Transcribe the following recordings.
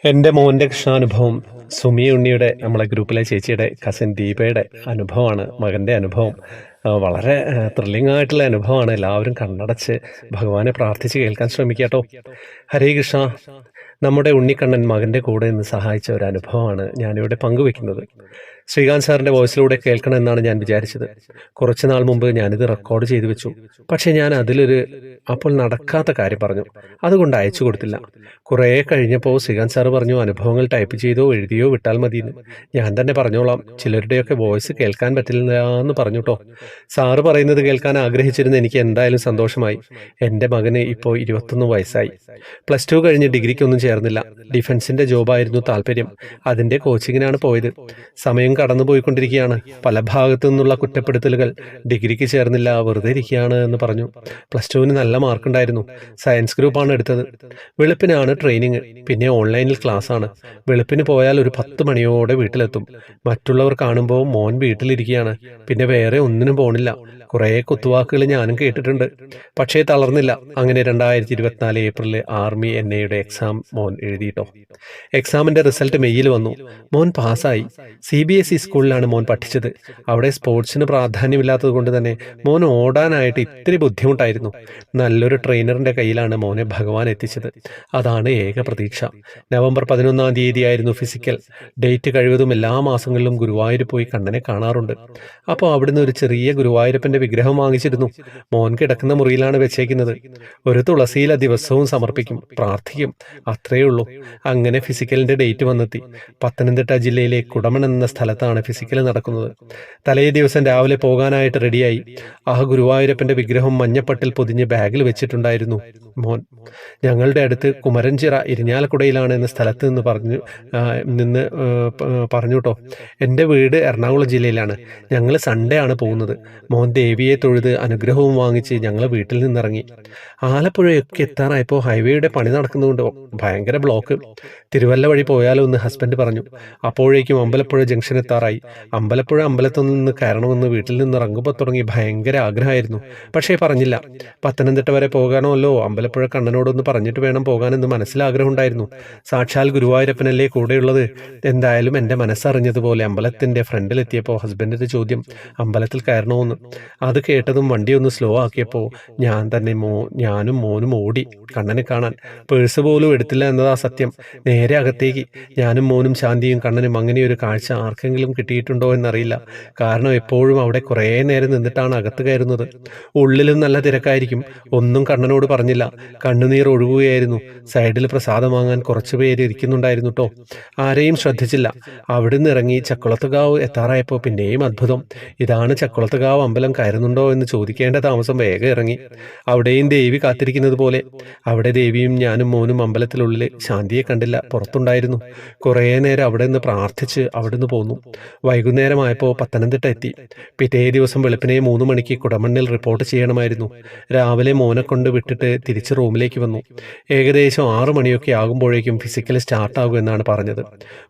എൻ്റെ മോൻ്റെ കൃഷ്ണാനുഭവം സുമി ഉണ്ണിയുടെ നമ്മളെ ഗ്രൂപ്പിലെ ചേച്ചിയുടെ കസിൻ ദീപയുടെ അനുഭവമാണ്. മകൻ്റെ അനുഭവം വളരെ ത്രില്ലിംഗ് ആയിട്ടുള്ള അനുഭവമാണ്. എല്ലാവരും കണ്ണടച്ച് ഭഗവാനെ പ്രാർത്ഥിച്ച് കേൾക്കാൻ ശ്രമിക്കുക കേട്ടോ. ഹരേ കൃഷ്ണ. നമ്മുടെ ഉണ്ണിക്കണ്ണൻ മകൻ്റെ കൂടെ നിന്ന് സഹായിച്ച ഒരു അനുഭവമാണ് ഞാനിവിടെ പങ്കുവെക്കുന്നത്. ശ്രീകാന്ത് സാറിൻ്റെ വോയിസിലൂടെ കേൾക്കണമെന്നാണ് ഞാൻ വിചാരിച്ചത്. കുറച്ച് നാൾ മുമ്പ് ഞാനിത് റെക്കോർഡ് ചെയ്തു വെച്ചു. പക്ഷേ ഞാൻ അപ്പോൾ നടക്കാത്ത കാര്യം പറഞ്ഞു, അതുകൊണ്ട് അയച്ചു കൊടുത്തില്ല. കുറേ കഴിഞ്ഞപ്പോൾ ശ്രീകാന്ത് സാറ് പറഞ്ഞു, അനുഭവങ്ങൾ ടൈപ്പ് ചെയ്തോ എഴുതിയോ വിട്ടാൽ മതിയെന്ന്. ഞാൻ തന്നെ പറഞ്ഞോളാം, ചിലരുടെയൊക്കെ വോയിസ് കേൾക്കാൻ പറ്റില്ല എന്ന് പറഞ്ഞു കേട്ടോ. സാറ് പറയുന്നത് കേൾക്കാൻ ആഗ്രഹിച്ചിരുന്ന എനിക്ക് എന്തായാലും സന്തോഷമായി. എൻ്റെ മകന് ഇപ്പോൾ 21 വയസ്സായി. +2 കഴിഞ്ഞ് ഡിഗ്രിക്കൊന്നും ചേർന്നില്ല. ഡിഫൻസിൻ്റെ ജോബായിരുന്നു താല്പര്യം. അതിൻ്റെ കോച്ചിങ്ങിനാണ് പോയത്. സമയം കടന്നു പോയിക്കൊണ്ടിരിക്കുകയാണ്. പല ഭാഗത്തു നിന്നുള്ള കുറ്റപ്പെടുത്തലുകൾ. ഡിഗ്രിക്ക് ചേർന്നില്ല, വെറുതെ ഇരിക്കുകയാണ് എന്ന് പറഞ്ഞു. +2 നല്ല മാർക്കുണ്ടായിരുന്നു. സയൻസ് ഗ്രൂപ്പാണ് എടുത്തത്. വെളുപ്പിനാണ് ട്രെയിനിങ്, പിന്നെ ഓൺലൈനിൽ ക്ലാസ്സാണ്. വെളുപ്പിന് പോയാൽ ഒരു 10 മണിയോടെ വീട്ടിലെത്തും. മറ്റുള്ളവർ കാണുമ്പോൾ മോൻ വീട്ടിലിരിക്കുകയാണ്, പിന്നെ വേറെ ഒന്നിനും പോണില്ല. കുറേ കുത്തുവാക്കുകൾ ഞാനും കേട്ടിട്ടുണ്ട്. പക്ഷേ തളർന്നില്ല. അങ്ങനെ 2024 ഏപ്രിലിൽ ആർമി NAയുടെ എക്സാം മോൻ എഴുതിയിട്ടോ. എക്സാമിൻ്റെ റിസൾട്ട് മെയ്യിൽ വന്നു. മോൻ പാസ്സായി. CBSE സ്കൂളിലാണ് മോൻ പഠിച്ചത്. അവിടെ സ്പോർട്സിന് പ്രാധാന്യമില്ലാത്തത് കൊണ്ട് തന്നെ മോൻ ഓടാനായിട്ട് ഇത്തിരി ബുദ്ധിമുട്ടായിരുന്നു. നല്ലൊരു ട്രെയിനറിൻ്റെ കയ്യിലാണ് മോനെ ഭഗവാൻ എത്തിച്ചത്. അതാണ് ഏക പ്രതീക്ഷ. നവംബർ 11-ാം തീയതി ആയിരുന്നു ഫിസിക്കൽ. ഡേറ്റ് കഴിവതും എല്ലാ മാസങ്ങളിലും ഗുരുവായൂർ പോയി കണ്ണനെ കാണാറുണ്ട്. അപ്പോൾ അവിടുന്ന് ഒരു ചെറിയ ഗുരുവായൂരപ്പൻ്റെ വിഗ്രഹം വാങ്ങിച്ചിരുന്നു. മോൻ കിടക്കുന്ന മുറിയിലാണ് വെച്ചേക്കുന്നത്. ഒരു തുളസിയില ദിവസവും സമർപ്പിക്കും, പ്രാർത്ഥിക്കും, അത്രയേ ഉള്ളൂ. അങ്ങനെ ഫിസിക്കലിൻ്റെ ഡേറ്റ് വന്നെത്തി. പത്തനംതിട്ട ജില്ലയിലെ കുടമൺ എന്ന സ്ഥലത്താണ് ഫിസിക്കൽ നടക്കുന്നത്. തലേ ദിവസം രാവിലെ പോകാനായിട്ട് റെഡിയായി. ആ ഗുരുവായൂരപ്പൻ്റെ വിഗ്രഹം മഞ്ഞപ്പട്ടിൽ പൊതിഞ്ഞ് ബാഗിൽ വെച്ചിട്ടുണ്ടായിരുന്നു മോൻ. ഞങ്ങളുടെ അടുത്ത് കുമരഞ്ചിറ ഇരിഞ്ഞാലക്കുടയിലാണ് എന്ന സ്ഥലത്ത് നിന്ന് പറഞ്ഞു കേട്ടോ. എൻ്റെ വീട് എറണാകുളം ജില്ലയിലാണ്. ഞങ്ങൾ സൺഡേ ആണ് പോകുന്നത്. മോൻ ദേവിയെ തൊഴുത് അനുഗ്രഹവും വാങ്ങിച്ച് ഞങ്ങൾ വീട്ടിൽ നിന്നിറങ്ങി. ആലപ്പുഴയൊക്കെ എത്താറായപ്പോൾ ഹൈവേയുടെ പണി നടക്കുന്നതുകൊണ്ട് ഭയങ്കര ബ്ലോക്ക്. തിരുവല്ല വഴി പോയാലോ എന്ന് ഹസ്ബൻഡ് പറഞ്ഞു. അപ്പോഴേക്കും അമ്പലപ്പുഴ ജംഗ്ഷൻ എത്താറായി. അമ്പലപ്പുഴ അമ്പലത്തിൽ നിന്ന് കയറണമെന്ന് വീട്ടിൽ നിന്ന് ഇറങ്ങുമ്പോൾ തുടങ്ങി ഭയങ്കര ആഗ്രഹമായിരുന്നു. പക്ഷേ പറഞ്ഞില്ല. പത്തനംതിട്ട വരെ പോകാനമല്ലോ, അമ്പലപ്പുഴ കണ്ണനോടൊന്ന് പറഞ്ഞിട്ട് വേണം പോകാനെന്ന് മനസ്സിലാഗ്രഹം ഉണ്ടായിരുന്നു. സാക്ഷാൽ ഗുരുവായൂരപ്പനല്ലേ കൂടെയുള്ളത്. എന്തായാലും എൻ്റെ മനസ്സറിഞ്ഞതുപോലെ അമ്പലത്തിൻ്റെ ഫ്രണ്ടിലെത്തിയപ്പോൾ ഹസ്ബൻഡിൻ്റെ ചോദ്യം, അമ്പലത്തിൽ കയറണമെന്ന്. അത് കേട്ടതും വണ്ടി ഒന്ന് സ്ലോ ആക്കിയപ്പോൾ ഞാനും മോനും ഓടി കണ്ണനെ കാണാൻ. പേഴ്സ് പോലും എടുത്തില്ല എന്നതാ സത്യം. നേരെ അകത്തേക്ക്. ഞാനും മോനും ശാന്തിയും കണ്ണനും. അങ്ങനെ ഒരു കാഴ്ച ആർക്കെങ്കിലും കിട്ടിയിട്ടുണ്ടോ എന്നറിയില്ല. കാരണം എപ്പോഴും അവിടെ കുറേ നേരം നിന്നിട്ടാണ് അകത്ത് കയറുന്നത്. ഉള്ളിലും നല്ല തിരക്കായിരിക്കും. ഒന്നും കണ്ണനോട് പറഞ്ഞില്ല. കണ്ണുനീർ ഒഴുകുകയായിരുന്നു. സൈഡിൽ പ്രസാദം വാങ്ങാൻ കുറച്ച് പേര് ഇരിക്കുന്നുണ്ടായിരുന്നു കേട്ടോ. ആരെയും ശ്രദ്ധിച്ചില്ല. അവിടുന്ന് ഇറങ്ങി ചക്കുളത്തുകാവ് എത്താറായപ്പോൾ പിന്നെയും അത്ഭുതം. ഇതാണ് ചക്കുളത്തുകാവ് അമ്പലം, കയറുന്നുണ്ടോ എന്ന് ചോദിക്കേണ്ട താമസം വേഗം ഇറങ്ങി. അവിടെയും ദേവി കാത്തിരിക്കുന്നത് പോലെ. അവിടെ ദേവിയും ഞാനും മോനും അമ്പലത്തിനുള്ളിൽ. ശാന്തിയെ കണ്ടില്ല, പുറത്തുണ്ടായിരുന്നു. കുറേ നേരം അവിടെ നിന്ന് പ്രാർത്ഥിച്ച് അവിടുന്ന് പോന്നു. വൈകുന്നേരമായപ്പോൾ പത്തനംതിട്ട എത്തി. പിറ്റേ ദിവസം വെളുപ്പിനെ 3 മണിക്ക് കുടമണ്ണിൽ റിപ്പോർട്ട് ചെയ്യണമായിരുന്നു. രാവിലെ മോനെ കൊണ്ട് വിട്ടിട്ട് തിരിച്ച് റൂമിലേക്ക് വന്നു. ഏകദേശം 6 മണിയൊക്കെ ആകുമ്പോഴേക്കും ഫിസിക്കൽ സ്റ്റാർട്ടാകും എന്നാണ് പറഞ്ഞത്.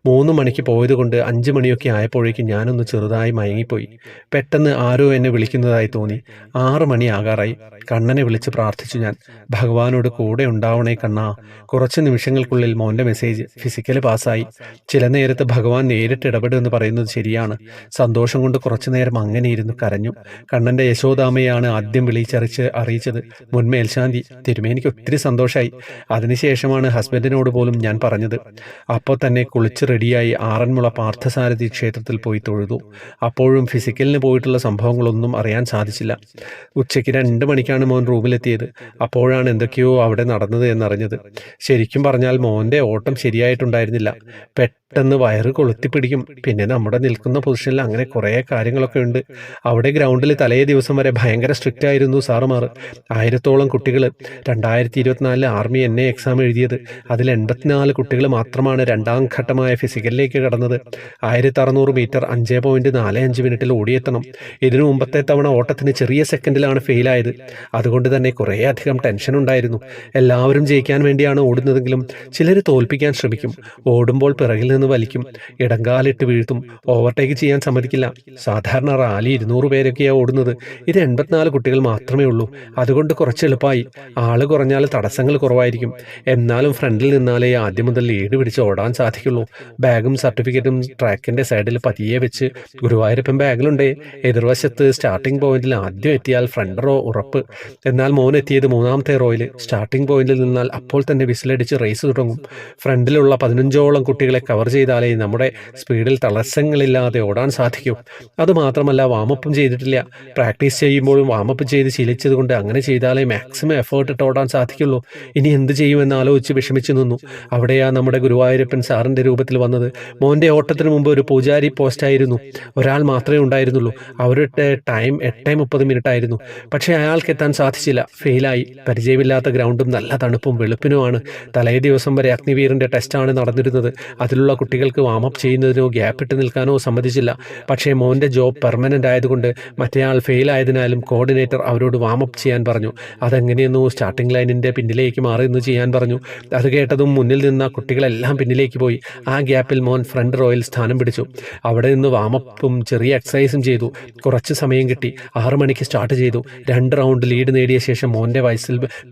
3 മണിക്ക് പോയത് കൊണ്ട് 5 മണിയൊക്കെ ആയപ്പോഴേക്കും ഞാനൊന്ന് ചെറുതായി മയങ്ങിപ്പോയി. പെട്ടെന്ന് ആരോ എന്നെ വിളിക്കുന്നതായി തോന്നി. 6 മണി ആകാറായി. കണ്ണനെ വിളിച്ച് പ്രാർത്ഥിച്ചു ഞാൻ. ഭഗവാനോട് കൂടെ ഉണ്ടാവണേ കണ്ണാ. കുറച്ച് നിമിഷങ്ങൾക്കുള്ളിൽ മോൻ്റെ മെസ്സേജ്, ഫിസിക്കൽ പാസ്സായി. ചില നേരത്ത് ഭഗവാൻ നേരിട്ട് ഇടപെടുമെന്ന് പറയുന്നത് ശരിയാണ്. സന്തോഷം കൊണ്ട് കുറച്ചു നേരം അങ്ങനെ ഇരുന്ന് കരഞ്ഞു. കണ്ണൻ്റെ യശോദാമയാണ് ആദ്യം അറിയിച്ചത്. മുൻമേൽശാന്തി തിരുമേനിക്ക് ഒത്തിരി സന്തോഷമായി. അതിനുശേഷമാണ് ഹസ്ബൻഡിനോട് പോലും ഞാൻ പറഞ്ഞത്. അപ്പോൾ തന്നെ കുളിച്ച് റെഡിയായി ആറന്മുള പാർത്ഥസാരഥി ക്ഷേത്രത്തിൽ പോയി തൊഴുതു. അപ്പോഴും ഫിസിക്കലിന് പോയിട്ടുള്ള സംഭവങ്ങളൊന്നും അറിയാൻ സാധിച്ചില്ല. ഉച്ചയ്ക്ക് 2 മണിക്കാണ് മോൻ റൂമിലെത്തിയത്. അപ്പോഴാണ് എന്തൊക്കെയോ അവിടെ നടന്നത് എന്നറിഞ്ഞത്. ശരിക്കും പറഞ്ഞാൽ മോൻ്റെ ഓട്ടം ശരിയായിട്ടുണ്ടായിരുന്നില്ല. പെട്ടെന്ന് വയറ് കൊളുത്തിപ്പിടിക്കും. പിന്നെ നമ്മുടെ നിൽക്കുന്ന പൊസിഷനിൽ അങ്ങനെ കുറേ കാര്യങ്ങളൊക്കെ ഉണ്ട്. അവിടെ ഗ്രൗണ്ടിൽ തലേ ദിവസം വരെ ഭയങ്കര സ്ട്രിക്റ്റ് ആയിരുന്നു സാറുമാർ. 1000-ഓളം കുട്ടികൾ 2024 ആർമി NA എക്സാം എഴുതിയത്. അതിൽ 84 കുട്ടികൾ മാത്രമാണ് 2ാം ഘട്ടമായ ഫിസിക്കലിലേക്ക് കടന്നത്. 1600 മീറ്റർ 5.45 മിനിറ്റിൽ ഓടിയെത്തണം. ഇതിനു മുമ്പത്തെ തവണ ഓട്ടത്തിന് ചെറിയ സെക്കൻഡിലാണ് ഫെയിലായത്. അതുകൊണ്ട് തന്നെ കുറേ അധികം ടെൻഷൻ ഉണ്ടായിരുന്നു. എല്ലാവരും ജയിക്കാൻ വേണ്ടിയാണ് ഓടുന്നതെങ്കിലും ചിലർ തോൽപ്പിക്കാൻ ശ്രമിക്കും. ഓടുമ്പോൾ പിറകിൽ നിന്ന് വലിക്കും, ഇടങ്കാലിട്ട് വീഴ്ത്തും, ഓവർടേക്ക് ചെയ്യാൻ സമ്മതിക്കില്ല. സാധാരണ റാലി 200 പേരൊക്കെയാണ് ഓടുന്നത്. ഇത് 84 കുട്ടികൾ മാത്രമേ ഉള്ളൂ. അതുകൊണ്ട് കുറച്ച് എളുപ്പമായി. ആള് കുറഞ്ഞാൽ തടസ്സങ്ങൾ കുറവായിരിക്കും. എന്നാലും ഫ്രണ്ടിൽ നിന്നാലേ ആദ്യം മുതൽ ലീഡ് പിടിച്ച് ഓടാൻ സാധിക്കുള്ളൂ. ബാഗും സർട്ടിഫിക്കറ്റും ട്രാക്കിന്റെ സൈഡിൽ പതിയെ വെച്ച് ഗുരുവായൂരപ്പൻ ബാഗിലുണ്ടേ. എതിർവശത്ത് സ്റ്റാർട്ടിംഗ് പോയിന്റിൽ ആദ്യം എത്തിയാൽ ഫ്രണ്ട് റോ ഉറപ്പ്. എന്നാൽ മോൻ എത്തിയത് 3ാമത്തെ റോയിൽ. സ്റ്റാർട്ടിംഗ് പോയിന്റിൽ നിന്നാൽ അപ്പോൾ തന്നെ വിസിലടിച്ച് റേസ് തുടങ്ങും. ഫ്രണ്ടിലുള്ള 15ഓളം കുട്ടികളെ കവർ ചെയ്താലേ നമ്മുടെ സ്പീഡിൽ തടസ്സങ്ങളില്ലാതെ ഓടാൻ സാധിക്കൂ. അതുമാത്രമല്ല, വാമപ്പും ചെയ്തിട്ടില്ല. പ്രാക്ടീസ് ചെയ്യുമ്പോഴും വാമപ്പ് ചെയ്ത് ശീലിച്ചത് കൊണ്ട് അങ്ങനെ ചെയ്താലേ മാക്സിമം എഫേർട്ട് ഇട്ട് ഓടാൻ സാധിക്കുള്ളൂ. ഇനി എന്ത് ചെയ്യുമെന്ന് ആലോചിച്ച് വിഷമിച്ചു നിന്നു. അവിടെയാ നമ്മുടെ ഗുരുവായൂരപ്പൻ സാറിന്റെ രൂപത്തിൽ വന്നത്. മോന്റെ ഓട്ടത്തിന് മുമ്പ് ഒരു പൂജാരി പോസ്റ്റായിരുന്നു. ഒരാൾ മാത്രമേ ഉണ്ടായിരുന്നുള്ളൂ. അവരുടെ ടൈം 8:30 ആയിരുന്നു. പക്ഷേ അയാൾക്ക് എത്താൻ സാധിച്ചില്ല. ഫെയിലായി. പരിചയമില്ലാത്ത ഗ്രൗണ്ടും നല്ല തണുപ്പും വെളുപ്പിനുമാണ്. തലേ ദിവസം വരെ അഗ്നിവീറിന്റെ ടെസ്റ്റാണ് നടന്നിരുന്നത്. അതിലുള്ള കുട്ടികൾക്ക് വാമപ്പ് ചെയ്യുന്നതിനോ ഗ്യാപ്പ് ഇട്ട് നിൽക്കാനോ സമ്മതിച്ചില്ല. പക്ഷേ മോന്റെ ജോബ് പെർമനന്റ് ആയതുകൊണ്ട് മറ്റേയാൾ ഫെയിൽ ആയതിനാലും കോർഡിനേറ്റർ അവരോട് വാമപ്പ് ചെയ്യാൻ പറഞ്ഞു. അതെങ്ങനെയെന്നോ സ്റ്റാർട്ടിംഗ് ലൈനിന്റെ പിന്നിലേക്ക് മാറി നിന്ന് ചെയ്യാൻ പറഞ്ഞു. അത് കേട്ടതും മുന്നിൽ നിന്ന കുട്ടികളെല്ലാം പിന്നിലേക്ക് പോയി. ആ ഗ്യാപ്പിൽ മോൻ ഫ്രണ്ട് റോയിൽ സ്ഥാനം പിടിച്ചു. അവിടെ നിന്ന് വാമപ്പും ചെറിയ എക്സസൈസും ചെയ്തു. കുറച്ച് സമയം കിട്ടി. 6 മണിക്ക് സ്റ്റാർട്ട് ചെയ്തു. 2 റൗണ്ട് ലീഡ് നേടിയ ശേഷം മോന്റെ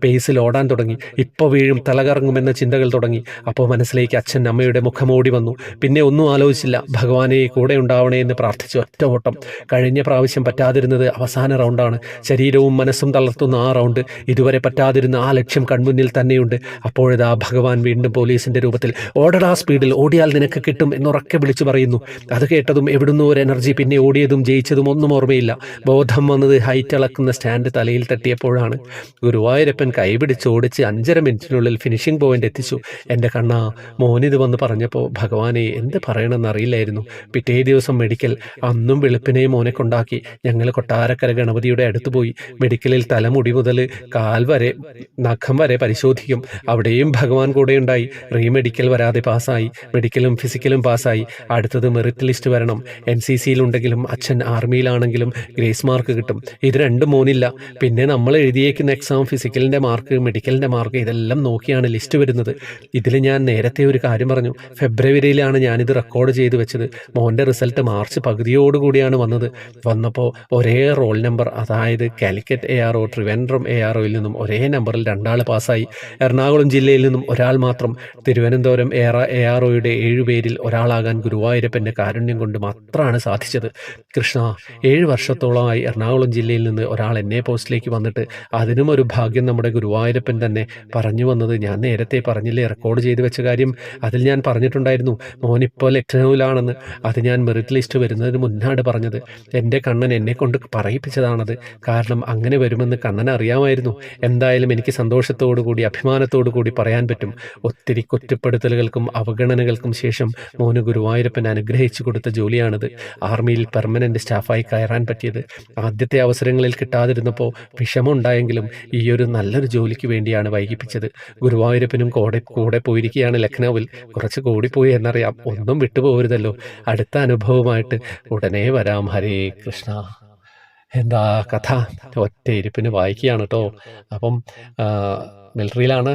പേസിൽ ഓടാൻ തുടങ്ങി. ഇപ്പോൾ വീഴും, തലകറങ്ങുമെന്ന ചിന്തകൾ തുടങ്ങി. അപ്പോൾ മനസ്സിലേക്ക് അച്ഛൻ അമ്മയുടെ മുഖമോടി വന്നു. പിന്നെ ഒന്നും ആലോചിച്ചില്ല. ഭഗവാനെ കൂടെ ഉണ്ടാവണേ എന്ന് പ്രാർത്ഥിച്ചു. ഒറ്റ ഓട്ടം. കഴിഞ്ഞ പ്രാവശ്യം പറ്റാതിരുന്നത് അവസാന റൗണ്ടാണ്. ശരീരവും മനസ്സും തളർത്തുന്ന ആ റൗണ്ട്. ഇതുവരെ പറ്റാതിരുന്ന ആ ലക്ഷ്യം കൺമുന്നിൽ തന്നെയുണ്ട്. അപ്പോഴിതാ ഭഗവാൻ വീണ്ടും പോലീസിന്റെ രൂപത്തിൽ ഓടടാ, സ്പീഡിൽ ഓടിയാൽ നിനക്ക് കിട്ടും എന്നുറക്കെ വിളിച്ചു പറയുന്നു. അത് കേട്ടതും എവിടുന്നോ ഒരു എനർജി. പിന്നെ ഓടിയതും ജയിച്ചതും ഒന്നും ഓർമ്മയില്ല. ബോധം വന്നത് ഹൈറ്റ് അളക്കുന്ന സ്റ്റാൻഡ് തലയിൽ തട്ടിയപ്പോഴാണ്. ഗുരുവായൂരപ്പൻ കൈപിടിച്ച് ഓടിച്ച് 5.5 മിനിറ്റിനുള്ളിൽ ഫിനിഷിംഗ് പോയിന്റ് എത്തിച്ചു. എൻ്റെ കണ്ണാ, മോനിത് വന്ന് പറഞ്ഞപ്പോൾ ഭഗവാനെ എന്ത് പറയണമെന്നറിയില്ലായിരുന്നു. പിറ്റേ ദിവസം മെഡിക്കൽ. അന്നും വെളുപ്പിനെ മോനെ കൊണ്ടാക്കി. ഞങ്ങൾ കൊട്ടാരക്കര ഗണപതിയുടെ അടുത്ത് പോയി. മെഡിക്കലിൽ തലമുടി മുതൽ കാൽ വരെ നഖം വരെ പരിശോധിക്കും. അവിടെയും ഭഗവാൻ കൂടെയുണ്ടായി. റീമെഡിക്കൽ വരാതെ പാസ്സായി. മെഡിക്കലും ഫിസിക്കലും പാസ്സായി. അടുത്തത് മെറിറ്റ് ലിസ്റ്റ് വരണം. NCCയിലുണ്ടെങ്കിലും അച്ഛൻ ആർമിയിലാണെങ്കിലും ഗ്രേസ് മാർക്ക് കിട്ടും. ഇത് രണ്ടും മോനില്ല. പിന്നെ നമ്മൾ എഴുതിയേക്കുന്ന എക്സാം, ഫിസിക്കലിൻ്റെ മാർക്ക്, മെഡിക്കലിൻ്റെ മാർക്ക്, ഇതെല്ലാം നോക്കിയാണ് ലിസ്റ്റ് വരുന്നത്. ഇതിൽ ഞാൻ നേരത്തെ ഒരു കാര്യം പറഞ്ഞു. ഫെബ്രുവരിയിലാണ് ഞാനിത് റെക്കോർഡ് ചെയ്ത് വെച്ചത്. മോൻ്റെ റിസൾട്ട് മാർച്ച് പകുതിയോടുകൂടിയാണ് വന്നപ്പോൾ ഒരേ റോൾ നമ്പർ, അതായത് കാലിക്കറ്റ് ARO, ട്രിവാൻഡ്രം AROയിൽ നിന്നും ഒരേ നമ്പറിൽ 2 ആൾ പാസ്സായി. എറണാകുളം ജില്ലയിൽ നിന്നും ഒരാൾ മാത്രം. തിരുവനന്തപുരം AROയുടെ 7 പേരിൽ ഒരാളാകാൻ ഗുരുവായൂരപ്പൻ്റെ കാരുണ്യം കൊണ്ട് മാത്രമാണ് സാധിച്ചത്. കൃഷ്ണ, 7 വർഷത്തോളമായി എറണാകുളം ജില്ലയിൽ നിന്ന് ഒരാൾ NA പോസ്റ്റിലേക്ക് വന്നിട്ട് അതിനും ഒരു ഭാഗ്യം നമ്മുടെ ഗുരുവായൂരപ്പൻ തന്നെ പറഞ്ഞു വന്നത്. ഞാൻ നേരത്തെ പറഞ്ഞില്ലേ റെക്കോർഡ് ചെയ്ത് വെച്ച കാര്യം. അതിൽ ഞാൻ പറഞ്ഞിട്ടുണ്ടായിരുന്നു മോനിപ്പോൾ ലക്നൌവിലാണെന്ന്. അത് ഞാൻ മെറിറ്റ് ലിസ്റ്റ് വരുന്നതിന് മുന്നാണ് പറഞ്ഞത്. എൻ്റെ കണ്ണൻ എന്നെ കൊണ്ട് പറയിപ്പിച്ചതാണത്. കാരണം അങ്ങനെ വരുമെന്ന് കണ്ണൻ അറിയാമായിരുന്നു. എന്തായാലും എനിക്ക് സന്തോഷത്തോടു കൂടി അഭിമാനത്തോടു കൂടി പറയാൻ പറ്റും, ഒത്തിരി കുറ്റപ്പെടുത്തലുകൾക്കും അവഗണനകൾക്കും ശേഷം മോന് ഗുരുവായൂരപ്പൻ അനുഗ്രഹിച്ചു കൊടുത്ത ജോലിയാണിത്. ആർമിയിൽ പെർമനന്റ് സ്റ്റാഫായി കയറാൻ പറ്റിയത്. ആദ്യത്തെ അവസരങ്ങളിൽ കിട്ടാതിരുന്നപ്പോൾ വിഷമമുണ്ടായെങ്കിലും ഈ ഒരു നല്ലൊരു ജോലിക്ക് വേണ്ടിയാണ് വൈകിപ്പിച്ചത്. ഗുരുവായൂരപ്പനും കൂടെ പോയിരിക്കുകയാണ് ലക്നൌവിൽ. കുറച്ച് കൂടിപ്പോയി എന്നറിയാം. ഒന്നും വിട്ടുപോകരുതല്ലോ. അടുത്ത അനുഭവമായിട്ട് ഉടനെ വരാം. ഹരേ കൃഷ്ണ. എന്താ കഥ, ഒറ്റ ഇരിപ്പിന് വായിക്കുകയാണ് കേട്ടോ. അപ്പം മിലിറ്ററിയിലാണ്,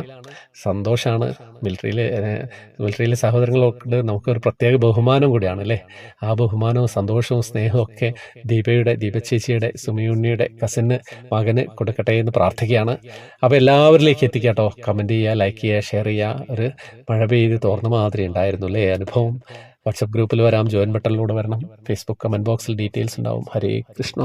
സന്തോഷമാണ്. മിലിറ്ററിയിലെ സഹോദരങ്ങളൊക്കെ നമുക്കൊരു പ്രത്യേക ബഹുമാനം കൂടിയാണ് അല്ലേ. ആ ബഹുമാനവും സന്തോഷവും സ്നേഹവും ഒക്കെ ദീപച്ചേച്ചിയുടെ, സുമിയുണ്ണിയുടെ കസിന് മകന് കൊടുക്കട്ടെ എന്ന് പ്രാർത്ഥിക്കുകയാണ്. അപ്പോൾ എല്ലാവരിലേക്ക് എത്തിക്കാട്ടോ. കമൻറ്റ് ചെയ്യുക, ലൈക്ക് ചെയ്യുക, ഷെയർ ചെയ്യുക. ഒരു മഴ പെയ്ത് തോർന്ന മാതിരി ഉണ്ടായിരുന്നു അല്ലേ അനുഭവം. വാട്സപ്പ് ഗ്രൂപ്പിൽ വരാം, ജോയിൻ ബട്ടണിലൂടെ വരണം. ഫേസ്ബുക്ക് കമൻറ്റ് ബോക്സിൽ ഡീറ്റെയിൽസ് ഉണ്ടാവും. ഹരേ കൃഷ്ണ.